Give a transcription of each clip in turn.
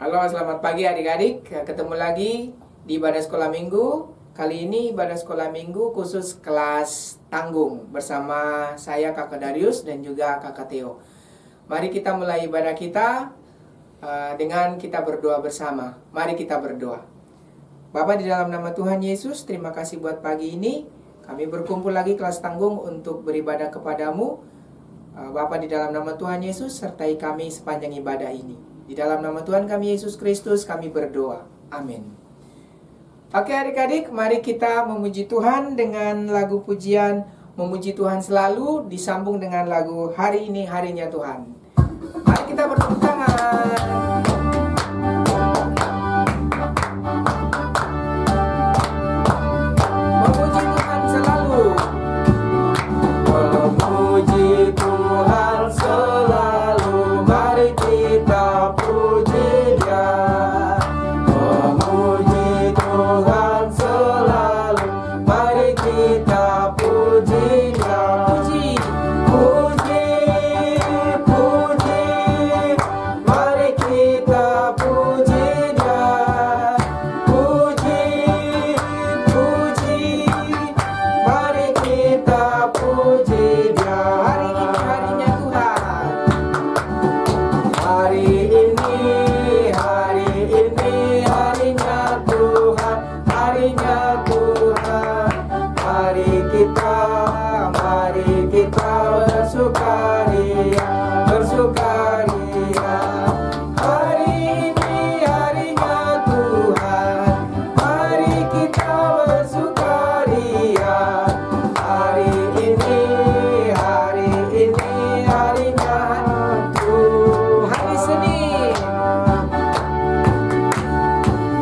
Halo, selamat pagi adik-adik. Ketemu lagi di ibadah sekolah minggu. Kali ini ibadah sekolah minggu khusus kelas tanggung bersama saya Kakak Darius dan juga Kakak Theo. Mari kita mulai ibadah kita dengan kita berdoa bersama. Mari kita berdoa. Bapa, di dalam nama Tuhan Yesus, terima kasih buat pagi ini. Kami berkumpul lagi kelas tanggung untuk beribadah kepadamu. Bapa, di dalam nama Tuhan Yesus, sertai kami sepanjang ibadah ini. Di dalam nama Tuhan kami Yesus Kristus kami berdoa. Amin. Oke adik-adik, mari kita memuji Tuhan dengan lagu pujian Memuji Tuhan Selalu disambung dengan lagu Hari Ini Harinya Tuhan. Mari kita bertepuk tangan. Memuji Tuhan selalu. Memuji Tuhan selalu, mari kita puji Dia. Memuji Tuhan selalu, mari kita puji Dia. Puji, puji, puji, mari kita puji Dia. Puji, puji, mari kita puji Dia. Hari ini harinya Tuhan. Hari ini harinya Tuhan, harinya Tuhan. Mari kita bersukaria, bersukaria. Hari ini harinya Tuhan, mari kita bersukaria. Hari ini harinya Tuhan.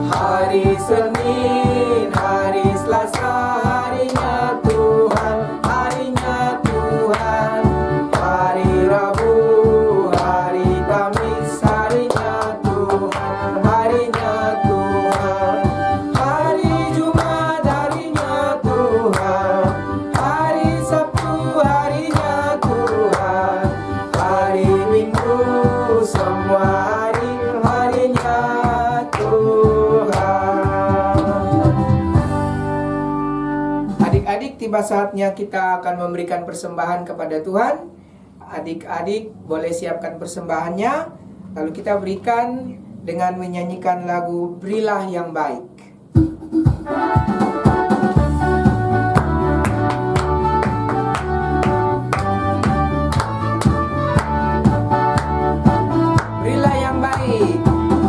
Hari Senin, hari Selasa, harinya Tuhan, harinya Tuhan. Hari Rabu, hari Kamis, harinya Tuhan, harinya Tuhan. Hari Jumat, harinya Tuhan. Hari Sabtu, harinya Tuhan. Hari Minggu, semua harinya Tuhan. Adik-adik, tiba saatnya kita akan memberikan persembahan kepada Tuhan. Adik-adik boleh siapkan persembahannya, lalu kita berikan dengan menyanyikan lagu Berilah yang Baik. Berilah yang baik,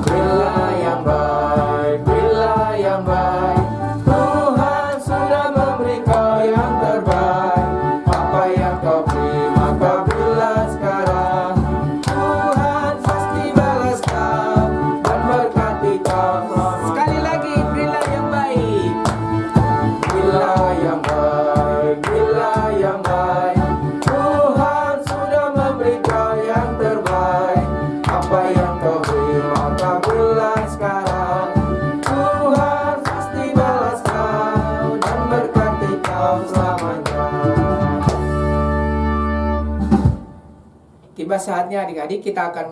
berilah yang baik, berilah yang baik. Tuhan sudah memberi kau yang terbaik. Apa yang kau beri maka berilah sekarang. Tuhan pasti balas kau dan berkati kau. Sekali lagi, berilah yang baik. Berilah yang baik, berilah yang baik. Tuhan sudah memberi kau yang terbaik. Apa yang kau beri maka berilah sekarang. Tuhan pasti balas kau dan berkati kau selamanya. Tiba saatnya adik-adik kita akan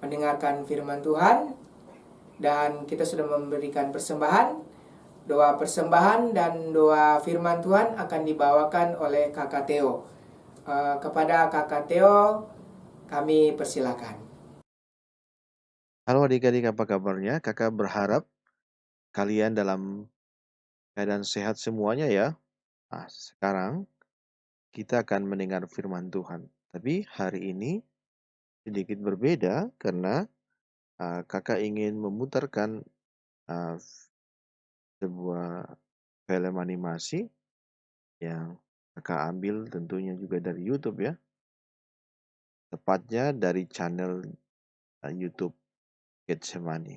mendengarkan firman Tuhan. Dan kita sudah memberikan persembahan. Doa persembahan dan doa firman Tuhan akan dibawakan oleh Kakak Theo. Kepada Kakak Theo kami persilakan. Halo adik-adik, apa kabarnya? Kakak berharap kalian dalam keadaan sehat semuanya ya. Nah, sekarang kita akan mendengar firman Tuhan. Tapi hari ini sedikit berbeda karena kakak ingin memutarkan sebuah film animasi yang kakak ambil tentunya juga dari YouTube ya. Tepatnya dari channel YouTube Getsemani.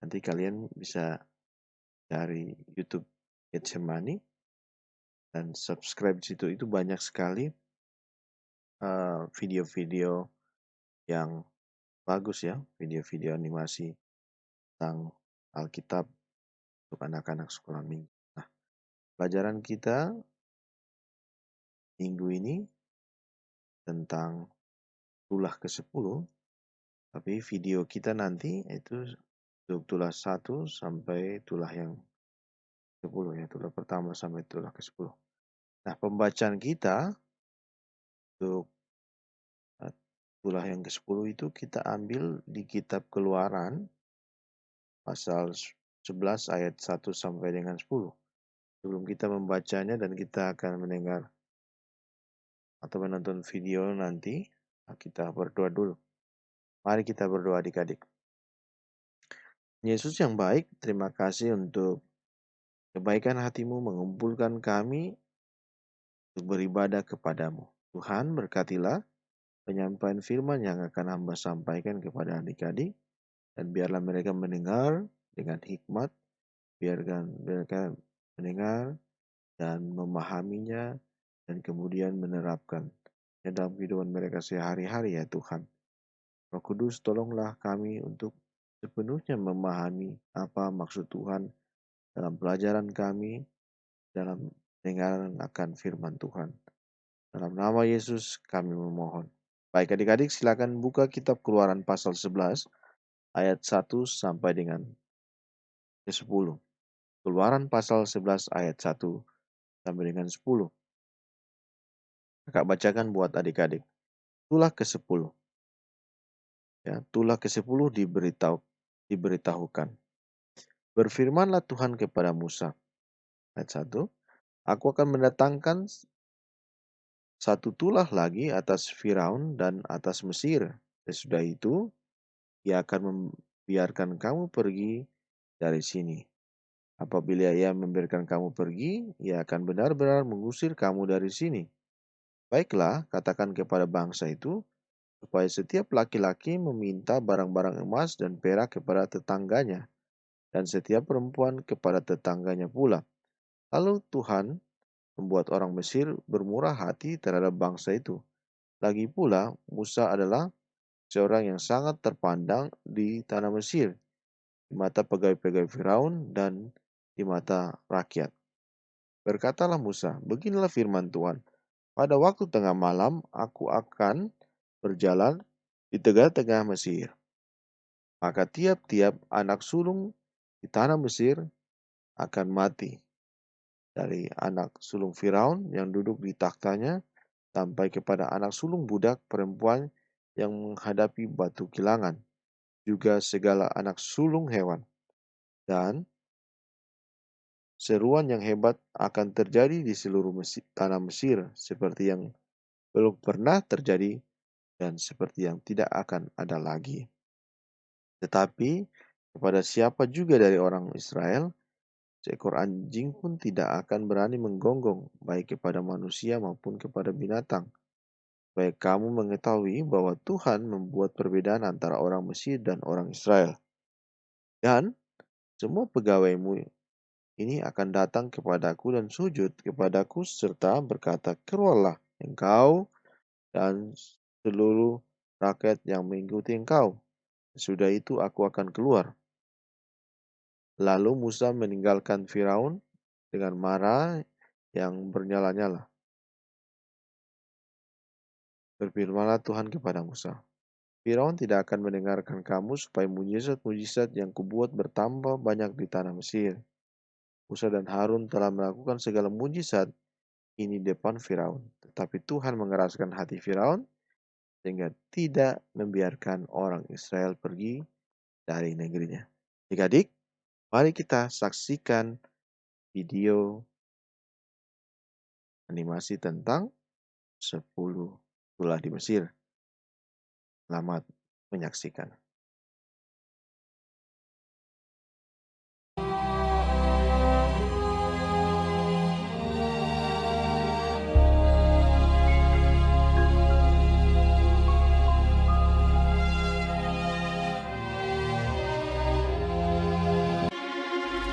Nanti kalian bisa cari YouTube Getsemani dan subscribe di situ. Itu banyak sekali video-video yang bagus ya, video-video animasi tentang Alkitab untuk anak-anak sekolah minggu. Nah, pelajaran kita minggu ini tentang tulah ke-10 Tapi video kita nanti itu untuk tulah 1 sampai tulah yang 10 ya, tulah pertama sampai tulah ke-10. Nah, pembacaan kita untuk tulah yang ke-10 itu kita ambil di kitab Keluaran pasal 11 ayat 1 sampai dengan 10. Sebelum kita membacanya dan kita akan mendengar atau menonton video nanti, kita berdoa dulu. Mari kita berdoa adik-adik. Yesus yang baik, terima kasih untuk kebaikan hatimu mengumpulkan kami untuk beribadah kepadamu. Tuhan berkatilah penyampaian firman yang akan hamba sampaikan kepada adik-adik, dan biarlah mereka mendengar dengan hikmat, biarkan mereka mendengar dan memahaminya, dan kemudian menerapkan dalam kehidupan mereka sehari-hari ya Tuhan. Roh Kudus, tolonglah kami untuk sepenuhnya memahami apa maksud Tuhan dalam pelajaran kami, dalam dengaran akan firman Tuhan. Dalam nama Yesus kami memohon. Baik adik-adik, silakan buka kitab Keluaran pasal 11 ayat 1 sampai dengan ke-10. Keluaran pasal 11 ayat 1 sampai dengan 10. Kakak bacakan buat adik-adik. Tulah ke-10. Ya, tulah ke-10 diberitahukan. Berfirmanlah Tuhan kepada Musa. Ayat 1. Aku akan mendatangkan satu tulah lagi atas Firaun dan atas Mesir. Sesudah itu, ia akan membiarkan kamu pergi dari sini. Apabila ia membiarkan kamu pergi, ia akan benar-benar mengusir kamu dari sini. Baiklah, katakan kepada bangsa itu, supaya setiap laki-laki meminta barang-barang emas dan perak kepada tetangganya, dan setiap perempuan kepada tetangganya pula. Lalu Tuhan membuat orang Mesir bermurah hati terhadap bangsa itu. Lagi pula, Musa adalah seorang yang sangat terpandang di tanah Mesir, di mata pegawai-pegawai Firaun dan di mata rakyat. Berkatalah Musa, beginilah firman Tuhan. Pada waktu tengah malam, aku akan berjalan di tengah-tengah Mesir. Maka tiap-tiap anak sulung di tanah Mesir akan mati. Dari anak sulung Firaun yang duduk di takhtanya, sampai kepada anak sulung budak perempuan yang menghadapi batu kilangan, juga segala anak sulung hewan. Dan seruan yang hebat akan terjadi di seluruh tanah Mesir, seperti yang belum pernah terjadi dan seperti yang tidak akan ada lagi. Tetapi kepada siapa juga dari orang Israel, seekor anjing pun tidak akan berani menggonggong, baik kepada manusia maupun kepada binatang. Supaya kamu mengetahui bahwa Tuhan membuat perbedaan antara orang Mesir dan orang Israel. Dan semua pegawaimu ini akan datang kepadaku dan sujud kepadaku serta berkata, keluarlah engkau dan seluruh rakyat yang mengikuti engkau. Sesudah itu aku akan keluar. Lalu Musa meninggalkan Firaun dengan marah yang bernyala-nyala. Berfirmanlah Tuhan kepada Musa, Firaun tidak akan mendengarkan kamu supaya mujizat-mujizat yang kubuat bertambah banyak di tanah Mesir. Musa dan Harun telah melakukan segala mujizat ini depan Firaun. Tetapi Tuhan mengeraskan hati Firaun sehingga tidak membiarkan orang Israel pergi dari negerinya. Adik-adik, mari kita saksikan video animasi tentang 10 tulah di Mesir. Selamat menyaksikan.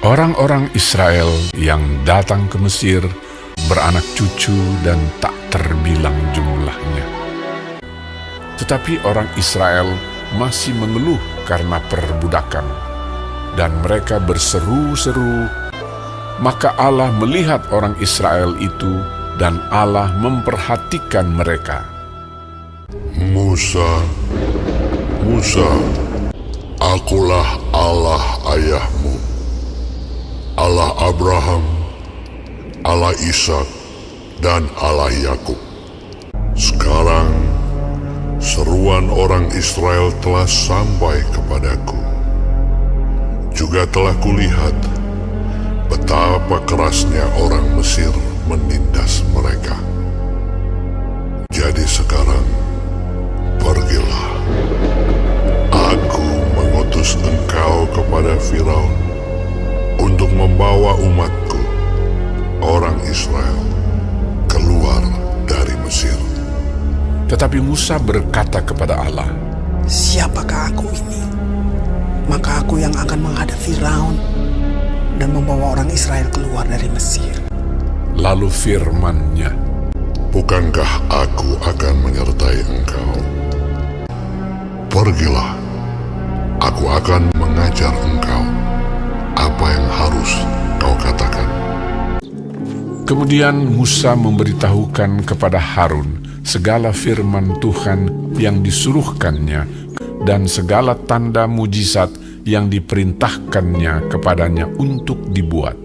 Orang-orang Israel yang datang ke Mesir beranak cucu dan tak terbilang jumlahnya. Tetapi orang Israel masih mengeluh karena perbudakan, dan mereka berseru-seru. Maka Allah melihat orang Israel itu, dan Allah Musa, Akulah Allah ayahmu, Allah Abraham, Allah Ishak, dan Allah Yakub. Sekarang, seruan orang Israel telah sampai kepadaku. Juga telah kulihat betapa kerasnya orang Mesir menindas mereka. Jadi sekarang, pergilah. Aku mengutus engkau kepada Firaun untuk membawa umatku, orang Israel, keluar dari Mesir. Tetapi Musa berkata kepada Allah, Siapakah aku ini? Maka aku yang akan menghadap Firaun dan membawa orang Israel keluar dari Mesir. lalu firman-Nya, Bukankah aku akan menyertai engkau? Pergilah, aku akan mengajar engkau apa yang harus kau katakan. Kemudian Musa memberitahukan kepada Harun segala firman Tuhan yang disuruhkannya dan segala tanda mujizat yang diperintahkannya kepadanya untuk dibuat.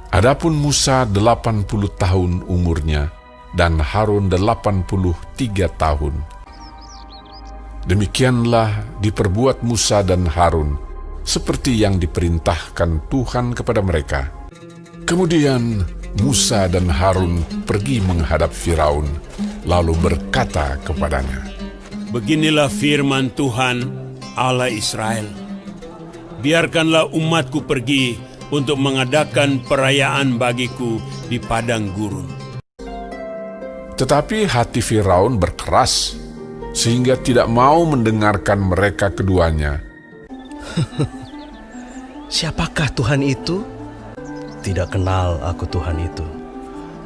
Adapun Musa 80 tahun umurnya dan Harun 83 tahun. Demikianlah diperbuat Musa dan Harun seperti yang diperintahkan Tuhan kepada mereka. Kemudian Musa dan Harun pergi menghadap Firaun, lalu berkata kepadanya, Beginilah firman Tuhan, Allah Israel. Biarkanlah umatku pergi untuk mengadakan perayaan bagiku di padang gurun. Tetapi hati Firaun berkeras, sehingga tidak mau mendengarkan mereka keduanya. Siapakah Tuhan itu? Tidak kenal aku Tuhan itu.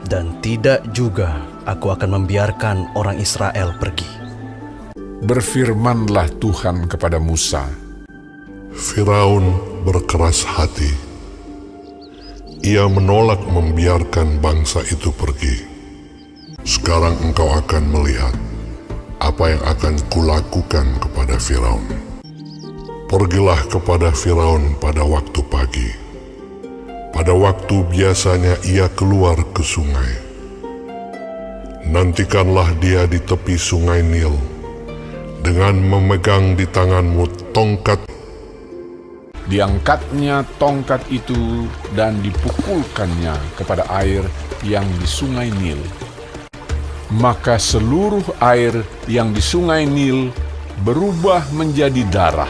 Dan tidak juga aku akan membiarkan orang Israel pergi. Berfirmanlah Tuhan kepada Musa, Firaun berkeras hati. Ia menolak membiarkan bangsa itu pergi. Sekarang engkau akan melihat apa yang akan kulakukan kepada Firaun. Pergilah kepada Firaun pada waktu pagi. Pada waktu biasanya ia keluar ke sungai. Nantikanlah dia di tepi sungai Nil dengan memegang di tanganmu tongkat. diangkatnya tongkat itu dan dipukulkannya kepada air yang di sungai Nil. Maka seluruh air yang di sungai Nil berubah menjadi darah.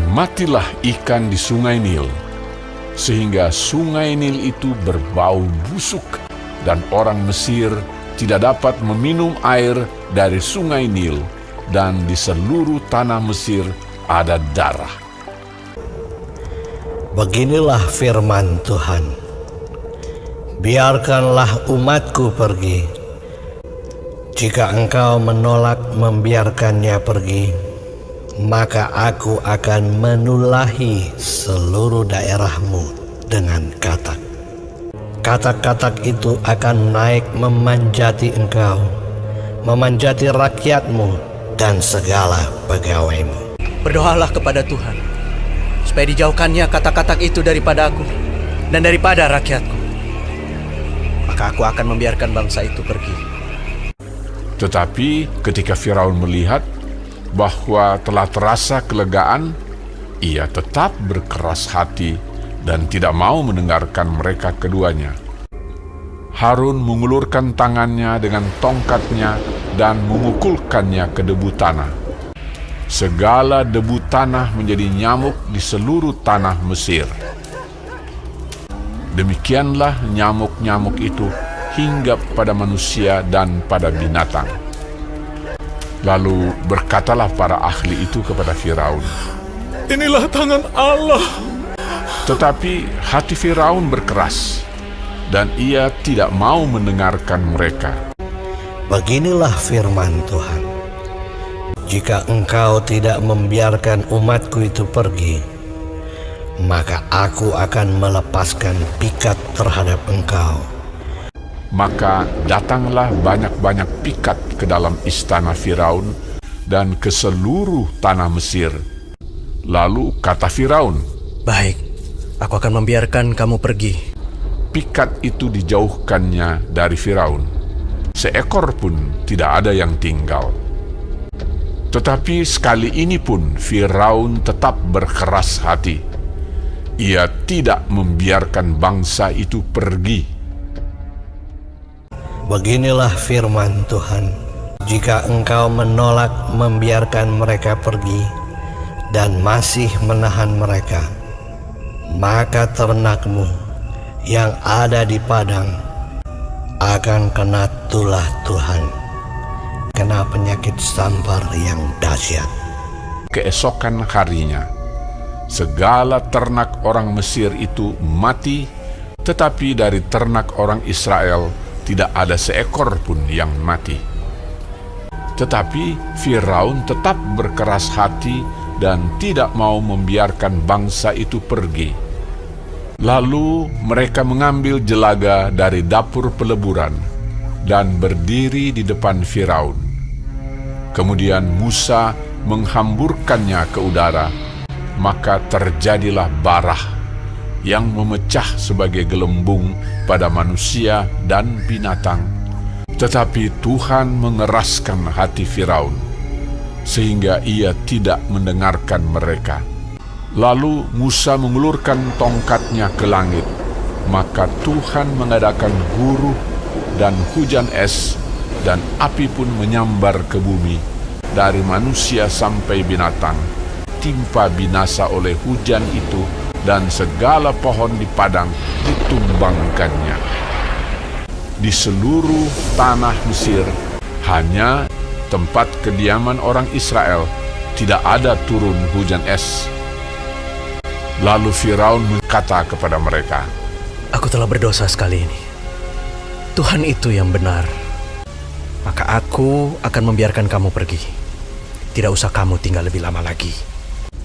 Matilah ikan di sungai Nil, sehingga sungai Nil itu berbau busuk, dan orang Mesir tidak dapat meminum air dari sungai Nil, dan di seluruh tanah Mesir ada darah. Beginilah firman Tuhan. Biarkanlah umatku pergi. Jika engkau menolak membiarkannya pergi, maka aku akan menulahi seluruh daerahmu dengan katak. Katak-katak itu akan naik memanjati engkau, memanjati rakyatmu dan segala pegawaimu. Berdoalah kepada Tuhan, supaya dijauhkannya katak-katak itu daripada aku dan daripada rakyatku. Maka aku akan membiarkan bangsa itu pergi. Tetapi ketika Firaun melihat bahwa telah terasa kelegaan, ia tetap berkeras hati dan tidak mau mendengarkan mereka keduanya. Harun mengulurkan tangannya dengan tongkatnya dan memukulkannya ke debu tanah. Segala debu tanah menjadi nyamuk di seluruh tanah Mesir. Demikianlah nyamuk-nyamuk itu hinggap pada manusia dan pada binatang. Lalu berkatalah para ahli itu kepada Firaun, Inilah tangan Allah. tetapi hati Firaun berkeras, dan ia tidak mau mendengarkan mereka. Beginilah firman Tuhan. Jika engkau tidak membiarkan umatku itu pergi, maka aku akan melepaskan pikat terhadap engkau. Maka datanglah banyak-banyak pikat ke dalam istana Firaun, dan ke seluruh tanah Mesir. Lalu kata Firaun, Baik, aku akan membiarkan kamu pergi. pikat itu dijauhkannya dari Firaun. Seekor pun tidak ada yang tinggal. Tetapi sekali ini pun Firaun tetap berkeras hati. Ia tidak membiarkan bangsa itu pergi. Beginilah firman Tuhan, jika engkau menolak membiarkan mereka pergi dan masih menahan mereka, maka ternakmu yang ada di padang akan kena tulah Tuhan, kena penyakit sampar yang dahsyat. Keesokan harinya, segala ternak orang Mesir itu mati, tetapi dari ternak orang Israel tidak ada seekor pun yang mati. Tetapi Firaun tetap berkeras hati dan tidak mau membiarkan bangsa itu pergi. Lalu mereka mengambil jelaga dari dapur peleburan dan berdiri di depan Firaun. Kemudian Musa menghamburkannya ke udara, maka terjadilah barah yang memecah sebagai gelembung pada manusia dan binatang. Tetapi Tuhan mengeraskan hati Firaun, sehingga ia tidak mendengarkan mereka. Lalu Musa mengulurkan tongkatnya ke langit, maka Tuhan mengadakan guruh dan hujan es, dan api pun menyambar ke bumi, dari manusia sampai binatang, timpa binasa oleh hujan itu, dan segala pohon di padang ditumbangkannya. Di seluruh tanah Mesir, hanya tempat kediaman orang Israel, tidak ada turun hujan es. Lalu Firaun berkata kepada mereka, Aku telah berdosa sekali ini. Tuhan itu yang benar. Maka aku akan membiarkan kamu pergi. Tidak usah kamu tinggal lebih lama lagi.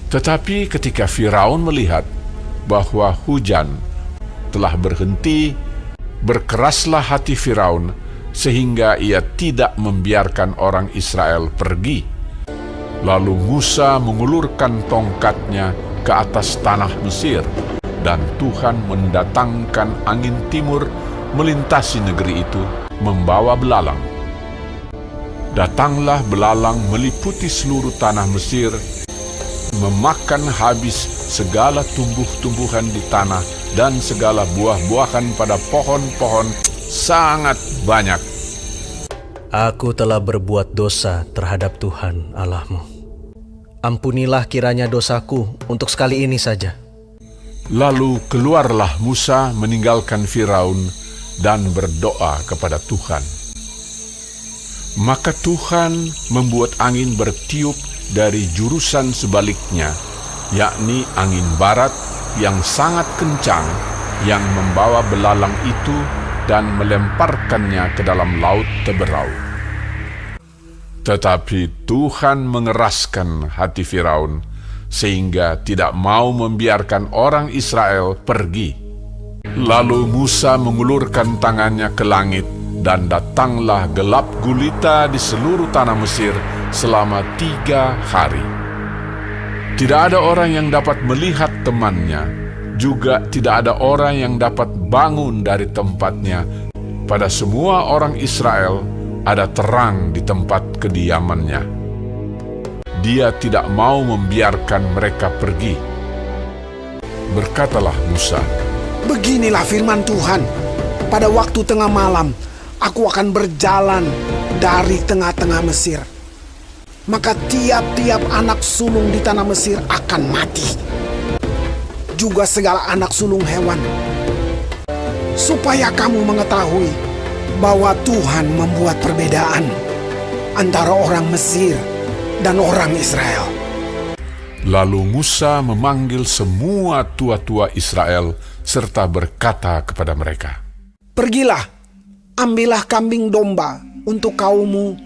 Tetapi ketika Firaun melihat bahwa hujan telah berhenti, berkeraslah hati Firaun sehingga ia tidak membiarkan orang Israel pergi. Lalu Musa mengulurkan tongkatnya ke atas tanah Mesir, dan Tuhan mendatangkan angin timur melintasi negeri itu, membawa belalang. Datanglah belalang meliputi seluruh tanah Mesir, memakan habis segala tumbuh-tumbuhan di tanah dan segala buah-buahan pada pohon-pohon sangat banyak. Aku telah berbuat dosa terhadap Tuhan Allahmu. Ampunilah kiranya dosaku untuk sekali ini saja. Lalu keluarlah Musa meninggalkan Firaun dan berdoa kepada Tuhan. Maka Tuhan membuat angin bertiup dari jurusan sebaliknya, yakni angin barat yang sangat kencang, yang membawa belalang itu dan melemparkannya ke dalam laut Teberau. Tetapi Tuhan mengeraskan hati Firaun, sehingga tidak mau membiarkan orang Israel pergi. Lalu Musa mengulurkan tangannya ke langit, dan datanglah gelap gulita di seluruh tanah Mesir selama 3 hari. Tidak ada orang yang dapat melihat temannya, juga tidak ada orang yang dapat bangun dari tempatnya. Pada semua orang Israel ada terang di tempat kediamannya. Dia tidak mau membiarkan mereka pergi. Berkatalah Musa, Beginilah firman Tuhan, pada waktu tengah malam, aku akan berjalan dari tengah-tengah Mesir. Maka tiap-tiap anak sulung di tanah Mesir akan mati, juga segala anak sulung hewan. Supaya kamu mengetahui bahwa Tuhan membuat perbedaan antara orang Mesir dan orang Israel. Lalu Musa memanggil semua tua-tua Israel serta berkata kepada mereka, Pergilah, ambillah kambing domba untuk kaummu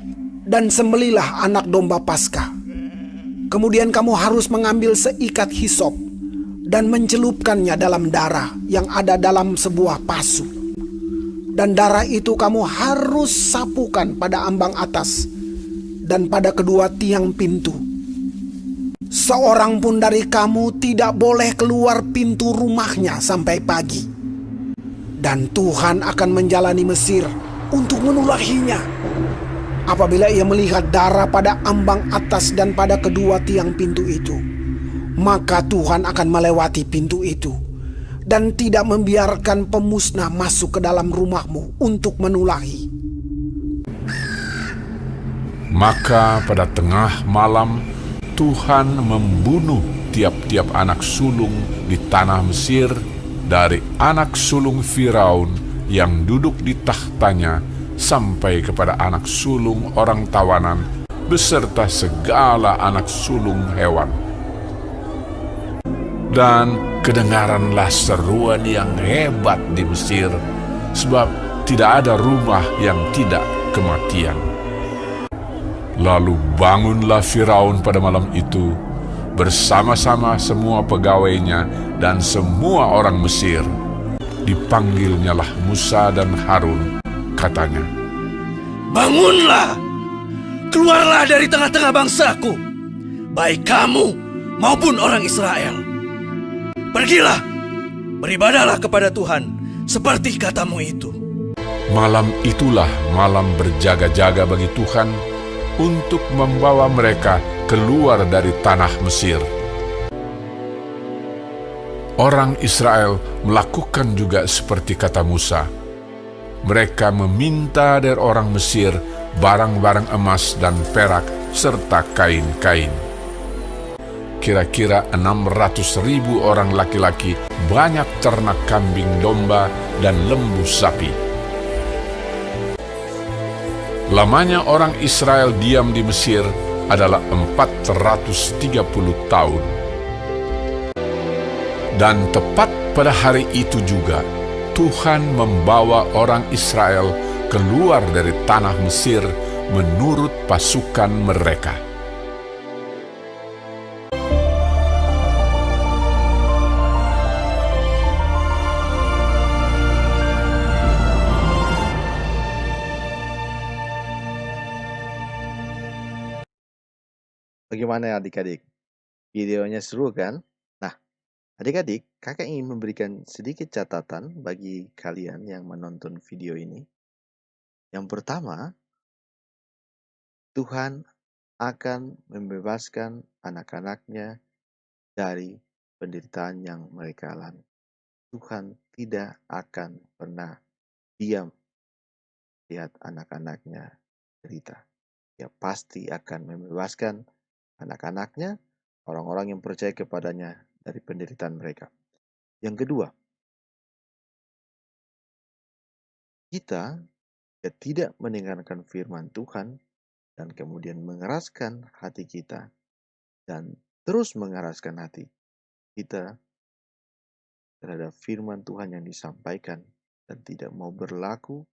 dan sembelilah anak domba Paskah. Kemudian kamu harus mengambil seikat hisop dan mencelupkannya dalam darah yang ada dalam sebuah pasu. Dan darah itu kamu harus sapukan pada ambang atas dan pada kedua tiang pintu. Seorang pun dari kamu tidak boleh keluar pintu rumahnya sampai pagi. Dan Tuhan akan menjalani Mesir untuk menulahinya. Apabila ia melihat darah pada ambang atas dan pada kedua tiang pintu itu, maka Tuhan akan melewati pintu itu dan tidak membiarkan pemusnah masuk ke dalam rumahmu untuk menulahi. Maka pada tengah malam Tuhan membunuh tiap-tiap anak sulung di tanah Mesir, dari anak sulung Firaun yang duduk di tahtanya sampai kepada anak sulung orang tawanan beserta segala anak sulung hewan. Dan kedengaranlah seruan yang hebat di Mesir, sebab tidak ada rumah yang tidak kematian. Lalu bangunlah Firaun pada malam itu bersama-sama semua pegawainya dan semua orang Mesir. Dipanggilnyalah Musa dan Harun, katanya, Bangunlah, keluarlah dari tengah-tengah bangsaku, baik kamu maupun orang Israel. Pergilah, beribadahlah kepada Tuhan seperti katamu itu. Malam itulah malam berjaga-jaga bagi Tuhan untuk membawa mereka keluar dari tanah Mesir. Orang Israel melakukan juga seperti kata Musa. Mereka meminta dari orang Mesir barang-barang emas dan perak serta kain-kain. Kira-kira 600.000 orang laki-laki, banyak ternak kambing domba dan lembu sapi. Lamanya orang Israel diam di Mesir adalah 430 tahun. Dan tepat pada hari itu juga, Tuhan membawa orang Israel keluar dari tanah Mesir menurut pasukan mereka. Bagaimana adik-adik? Videonya seru kan? Nah, adik-adik, kakak ingin memberikan sedikit catatan bagi kalian yang menonton video ini. Yang pertama, Tuhan akan membebaskan anak-anaknya dari penderitaan yang mereka alami. Tuhan tidak akan pernah diam lihat anak-anaknya derita. Dia pasti akan membebaskan anak-anaknya, orang-orang yang percaya kepadanya dari penderitaan mereka. Yang kedua, kita tidak mendengarkan firman Tuhan dan kemudian mengeraskan hati kita dan terus mengeraskan hati kita terhadap firman Tuhan yang disampaikan dan tidak mau berlaku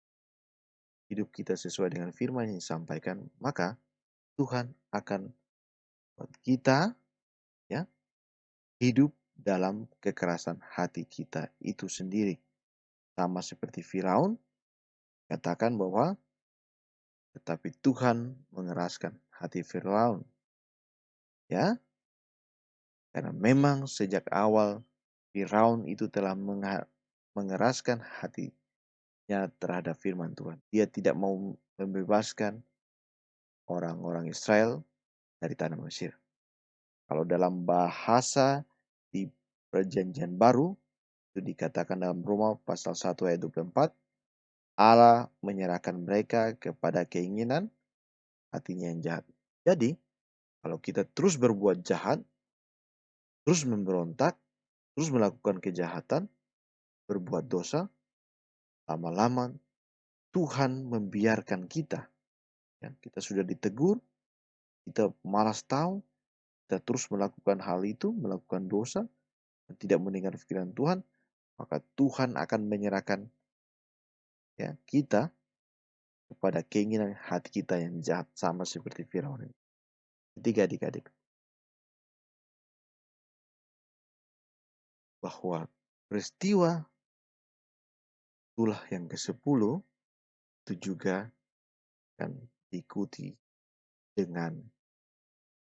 hidup kita sesuai dengan firman yang disampaikan, maka Tuhan akan buat kita hidup dalam kekerasan hati kita itu sendiri. Sama seperti Firaun, katakan bahwa tetapi Tuhan mengeraskan hati Firaun. Ya, karena memang sejak awal Firaun itu telah mengeraskan hatinya terhadap firman Tuhan. Dia tidak mau membebaskan orang-orang Israel dari tanah Mesir. Kalau dalam bahasa di Perjanjian Baru, itu dikatakan dalam Roma pasal 1 ayat 24, Allah menyerahkan mereka kepada keinginan hatinya yang jahat. Jadi, kalau kita terus berbuat jahat, terus memberontak, terus melakukan kejahatan, berbuat dosa, lama-lama Tuhan membiarkan kita. Kita sudah ditegur, kita malas tahu, kita terus melakukan hal itu, melakukan dosa, dan tidak mendengar firman Tuhan, maka Tuhan akan menyerahkan kita kepada keinginan hati kita yang jahat, sama seperti Firaun. Ketiga adik-adik, bahwa peristiwa itulah yang ke-10 itu juga akan diikuti dengan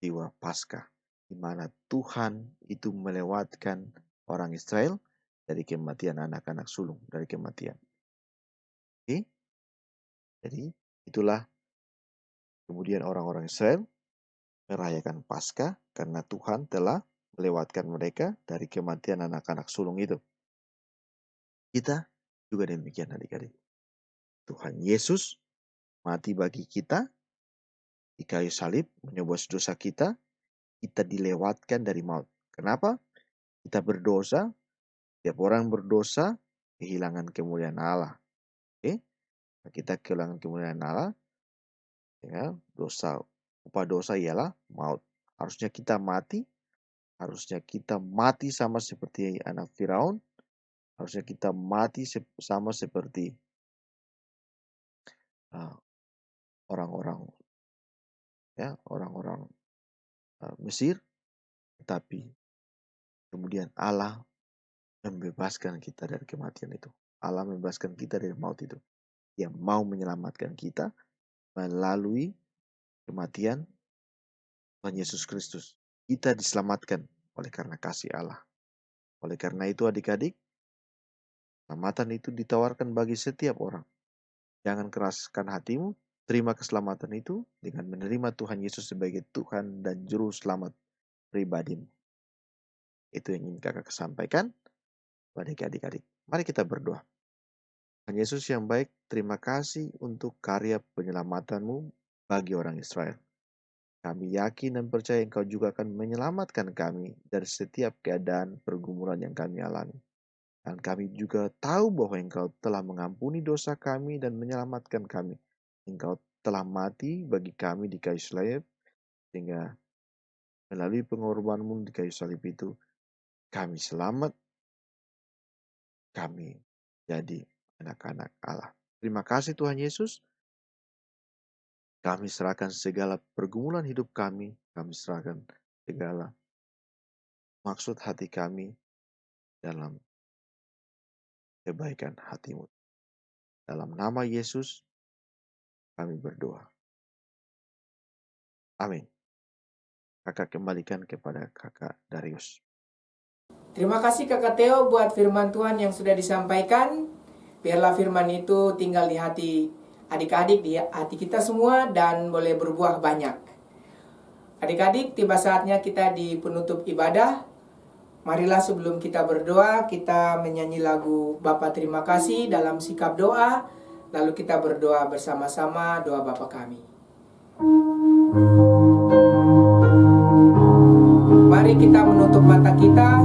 jiwa Paskah, di mana Tuhan itu melewatkan orang Israel dari kematian anak-anak sulung, dari kematian. Oke? Jadi itulah kemudian orang-orang Israel merayakan Paskah karena Tuhan telah melewatkan mereka dari kematian anak-anak sulung itu. Kita juga demikian adik-adik. Tuhan Yesus mati bagi kita di kayu salib, menebus dosa kita dilewatkan dari maut. Kenapa? Kita berdosa, setiap orang berdosa, kehilangan kemuliaan Allah. Oke? Kita kehilangan kemuliaan Allah, ya, upah dosa ialah maut. Harusnya kita mati sama seperti anak Firaun, harusnya kita mati sama seperti orang-orang Mesir, tetapi kemudian Allah membebaskan kita dari kematian itu. Allah membebaskan kita dari maut itu. Dia mau menyelamatkan kita melalui kematian Tuhan Yesus Kristus. Kita diselamatkan oleh karena kasih Allah. Oleh karena itu adik-adik, keselamatan itu ditawarkan bagi setiap orang. Jangan keraskan hatimu, terima keselamatan itu dengan menerima Tuhan Yesus sebagai Tuhan dan Juru Selamat pribadimu. Itu yang ingin kakak sampaikan kepada adik-adik. Mari kita berdoa. Tuhan Yesus yang baik, terima kasih untuk karya penyelamatanmu bagi orang Israel. Kami yakin dan percaya Engkau juga akan menyelamatkan kami dari setiap keadaan pergumulan yang kami alami. Dan kami juga tahu bahwa Engkau telah mengampuni dosa kami dan menyelamatkan kami. Engkau telah mati bagi kami di kayu salib, sehingga melalui pengorbananmu di kayu salib itu, kami selamat, kami jadi anak-anak Allah. Terima kasih Tuhan Yesus. Kami serahkan segala pergumulan hidup kami serahkan segala maksud hati kami dalam kebaikan hati-Mu. Dalam nama Yesus, kami berdoa. Amin. Kakak kembalikan kepada kakak Darius. Terima kasih Kakak Theo buat firman Tuhan yang sudah disampaikan. Biarlah firman itu tinggal di hati adik-adik, di hati kita semua, dan boleh berbuah banyak. Adik-adik, tiba saatnya kita di penutup ibadah. Marilah sebelum kita berdoa, kita menyanyi lagu Bapa Terima Kasih dalam sikap doa. Lalu kita berdoa bersama-sama doa Bapa kami. Mari kita menutup mata kita.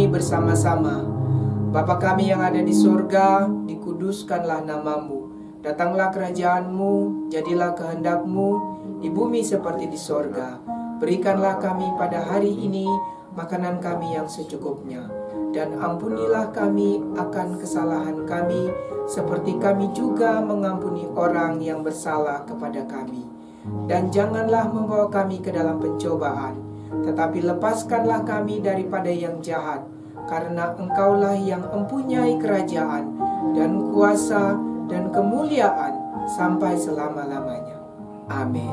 Bersama-sama. Bapa kami yang ada di sorga, dikuduskanlah namamu. Datanglah kerajaan-Mu, jadilah kehendak-Mu di bumi seperti di sorga. Berikanlah kami pada hari ini makanan kami yang secukupnya. Dan ampunilah kami akan kesalahan kami, seperti kami juga mengampuni orang yang bersalah kepada kami. Dan janganlah membawa kami ke dalam pencobaan, tetapi lepaskanlah kami daripada yang jahat. Karena Engkaulah yang mempunyai kerajaan dan kuasa dan kemuliaan sampai selama-lamanya. Amin.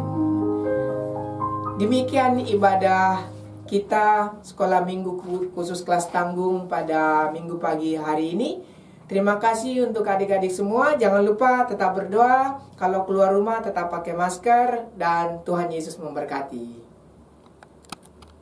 Demikian ibadah kita sekolah minggu khusus kelas tanggung pada minggu pagi hari ini. Terima kasih untuk adik-adik semua. Jangan lupa tetap berdoa. Kalau keluar rumah tetap pakai masker. Dan Tuhan Yesus memberkati.